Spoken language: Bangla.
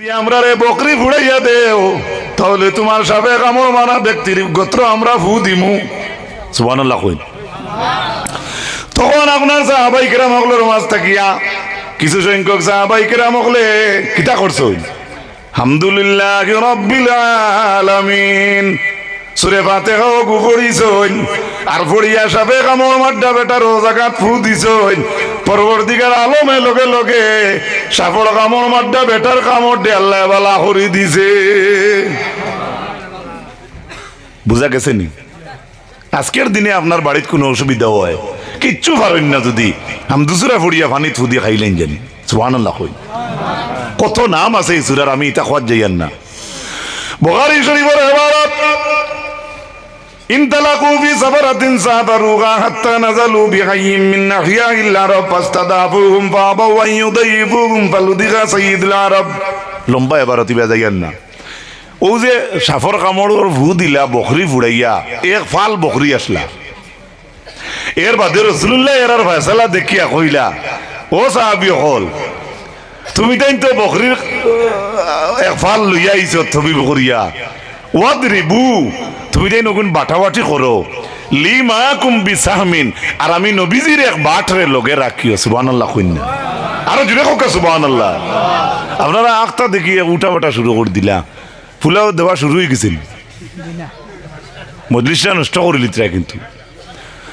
আমরা রে বকরি ফুড়াইয়া দেও তাহলে তোমার সাবেক আমল মানা ব্যক্তির গোত্র আমরা ফু দিমু সুবহানাল্লাহ কইন। তখন আপনার সাহাবাই কেরাম হকলের মাঝ থাকিয়া কিছু সংখ্যক সাহাবাই কেরাম হকলে কিতা করছো হামদুলিল্লাহ রাব্বিল আলামিন সূরা ফাতিহা গু পড়িছইন আর পড়িয়া সাবেক আমল মাড্ডা বেটার জায়গাত ফু দিছইন। পরবর্তীকার আলমে লগে লগে সাফল কামড় মাড্ডা বেটার কামড় দে আল্লাহ বালা হরি দিছে। বুঝা গেছে নি? আজকের দিনে আপনার বাড়িতে কোনো অসুবিধা হয় কিচ্ছু পারেন না যদি আম দুসরা ফুড়িয়া পানি থুদিয়া খাইলেন জানি সুবহানাল্লাহ কই। কত নাম আছে এই সূরার, আমি এটা খোয়াজ যাইয়ান না। বুখারী শরীফের ইবারত ইনতালাকু ফি সাফারাতিন সাফারুহা হাত্তা নাযালু বিহাইয়্যিন মিন নাহিয়াইল আরব ফাস্তাদাফুহুম ফাআবাউ আন ইউদাইফুহুম ফালুদিগা সাইয়্যিদুল আরব। লম্বা ইবারত ইবা যাইয়ান না। ও যে সাফর কামড়র ভু দিলা বকরি ফুড়াইয়া এক ফাল বকরি আসলা, এর বাদে রাসূলুল্লাহ এরার ফয়সালা দেখিয়া কইলা ও সাহাবী হল তুমি তাই তো বকরির এক ফাল লইয়া আইছো থবি বকরিয়া ওয়াদরিবু তুমি তাই নগুন বাটাবাটি করো লিমাকুম বিসাহমিন আর আমি নবীজির এক বাটরে লগে রাখিও সুবহানাল্লাহ কইনা আরো জুড়ে হোক সুবহানাল্লাহ। আপনারা আখটা দেখিয়ে উঠা বাটা শুরু করে দিলা, ফুলাও দেওয়া শুরু হয়ে গেছিল, মজলিসটা নষ্ট করে লিতরা কিন্তু